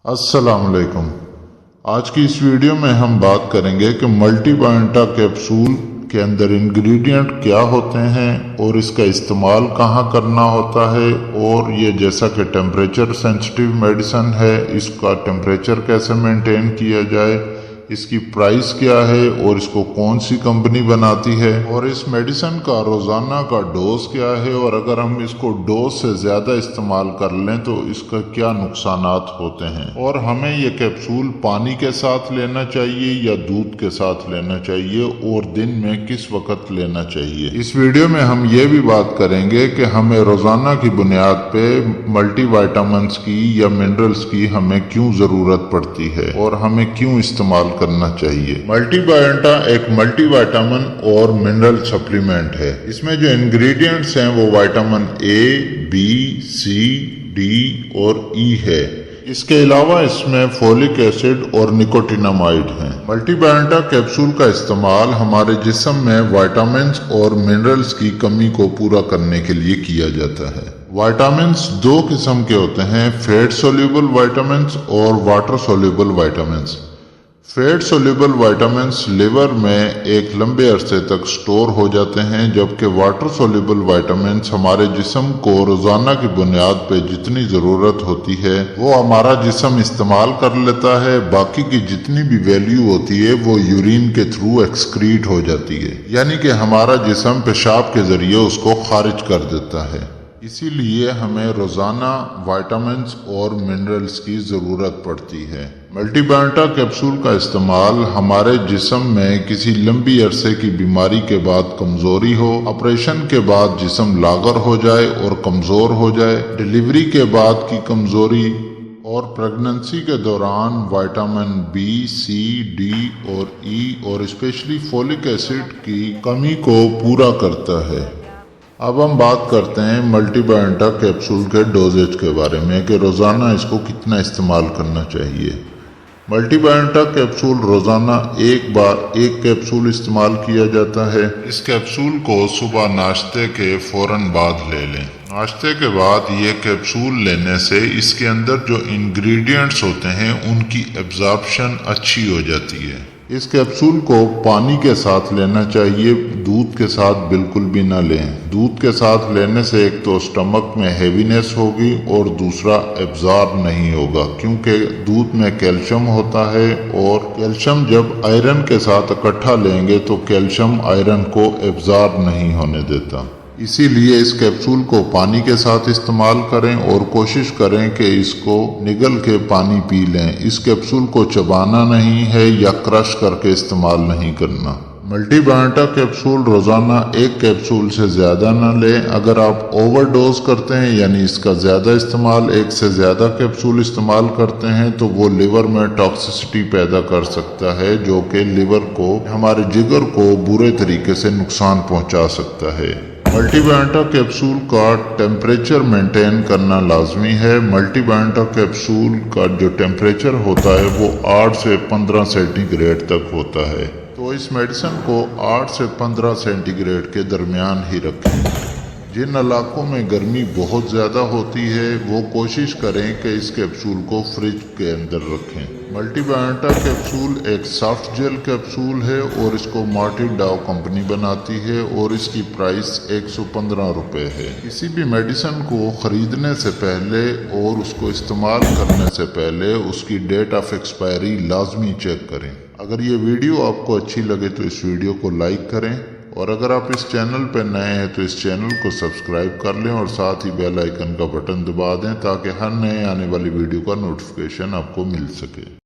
अस्सलाम वालेकुम। आज की इस वीडियो में हम बात करेंगे कि मल्टी बायोटा कैप्सूल के अंदर इंग्रेडिएंट क्या होते हैं और इसका इस्तेमाल कहाँ करना होता है, और ये जैसा कि टेम्परेचर सेंसिटिव मेडिसिन है, इसका टेम्परेचर कैसे मेंटेन किया जाए, इसकी प्राइस क्या है और इसको कौन सी कंपनी बनाती है, और इस मेडिसिन का रोज़ाना का डोज क्या है, और अगर हम इसको डोज से ज़्यादा इस्तेमाल कर लें तो इसका क्या नुकसानात होते हैं, और हमें ये कैप्सूल पानी के साथ लेना चाहिए या दूध के साथ लेना चाहिए और दिन में किस वक्त लेना चाहिए। इस वीडियो में हम ये भी बात करेंगे कि हमें रोज़ाना की बुनियाद पे मल्टी वाइटामिन्स की या मिनरल्स की हमें क्यों ज़रूरत पड़ती है और हमें क्यों इस्तेमाल करना चाहिए। मल्टी बायोटा एक मल्टी विटामिन और मिनरल सप्लीमेंट है। इसमें जो इंग्रेडिएंट्स हैं वो vitamin A, B, C, D और ई है। इसके अलावा इसमें फोलिक एसिड और निकोटिनामाइड हैं। मल्टी बायोटा कैप्सूल का इस्तेमाल हमारे जिस्म में विटामिन्स और मिनरल्स की कमी को पूरा करने के लिए किया जाता है। विटामिन्स दो किस्म के होते हैं, फैट सोल्यूबल विटामिन्स और water soluble vitamins. Fat soluble vitamins liver में एक लंबे अरसे तक स्टोर हो जाते हैं, जबकि वाटर सोल्यूबल विटामिन्स हमारे जिस्म को रोजाना की बुनियाद पे जितनी ज़रूरत होती है वो हमारा जिस्म इस्तेमाल कर लेता है। बाकी की जितनी भी वैल्यू होती है वो यूरिन के थ्रू एक्सक्रीट हो जाती है, यानी कि हमारा जिस्म पेशाब के जरिए उसको खारिज कर देता है। इसीलिए हमें रोज़ाना विटामिन्स और मिनरल्स की ज़रूरत पड़ती है। मल्टी बायोटा कैप्सूल का इस्तेमाल हमारे जिस्म में किसी लंबी अरसे की बीमारी के बाद कमज़ोरी हो, ऑपरेशन के बाद जिस्म लागर हो जाए और कमज़ोर हो जाए, डिलीवरी के बाद की कमज़ोरी और प्रेगनेंसी के दौरान विटामिन बी, सी, डी और ई और स्पेशली फोलिक एसिड की कमी को पूरा करता है। अब हम बात करते हैं मल्टी बायोटा कैप्सूल के डोजेज के बारे में कि रोज़ाना इसको कितना इस्तेमाल करना चाहिए। मल्टी बायोटा कैप्सूल रोज़ाना एक बार एक कैप्सूल इस्तेमाल किया जाता है। इस कैप्सूल को सुबह नाश्ते के फौरन बाद ले लें। नाश्ते के बाद ये कैप्सूल लेने से इसके अंदर जो इंग्रेडिएंट्स होते हैं उनकी एब्जॉर्प्शन अच्छी हो जाती है। इस कैप्सूल को पानी के साथ लेना चाहिए, दूध के साथ बिल्कुल भी ना लें। दूध के साथ लेने से एक तो स्टमक में हेवीनेस होगी और दूसरा एब्जॉर्ब नहीं होगा, क्योंकि दूध में कैल्शियम होता है और कैल्शियम जब आयरन के साथ इकट्ठा लेंगे तो कैल्शियम आयरन को एब्जॉर्ब नहीं होने देता। इसीलिए इस कैप्सूल को पानी के साथ इस्तेमाल करें और कोशिश करें कि इसको निगल के पानी पी लें। इस कैप्सूल को चबाना नहीं है या क्रश करके इस्तेमाल नहीं करना। मल्टी बायोटा कैप्सूल रोज़ाना एक कैप्सूल से ज़्यादा ना लें। अगर आप ओवरडोज करते हैं यानी इसका ज़्यादा इस्तेमाल, एक से ज़्यादा कैप्सूल इस्तेमाल करते हैं, तो वो लिवर में टॉक्सिसिटी पैदा कर सकता है, जो कि लिवर को, हमारे जिगर को बुरे तरीके से नुकसान पहुंचा सकता है। मल्टी बायोटा कैप्सूल का टेम्परेचर मेंटेन करना लाजमी है। मल्टी बायोटा कैप्सूल का जो टेम्परेचर होता है वो 8 से 15 सेंटीग्रेड तक होता है, तो इस मेडिसिन को 8 से 15 सेंटीग्रेड के दरमियान ही रखें। जिन इलाकों में गर्मी बहुत ज़्यादा होती है वो कोशिश करें कि इस कैप्सूल को फ्रिज के अंदर रखें। मल्टी बायोटा कैप्सूल एक सॉफ्ट जेल कैप्सूल है और इसको मार्टिन डाव कंपनी बनाती है और इसकी प्राइस 115 रुपये है। किसी भी मेडिसिन को ख़रीदने से पहले और उसको इस्तेमाल करने से पहले उसकी डेट ऑफ एक्सपायरी लाजमी चेक करें। अगर ये वीडियो आपको अच्छी लगे तो इस वीडियो को लाइक करें, और अगर आप इस चैनल पर नए हैं तो इस चैनल को सब्सक्राइब कर लें और साथ ही बेल आइकन का बटन दबा दें ताकि हर नए आने वाली वीडियो का नोटिफिकेशन आपको मिल सके।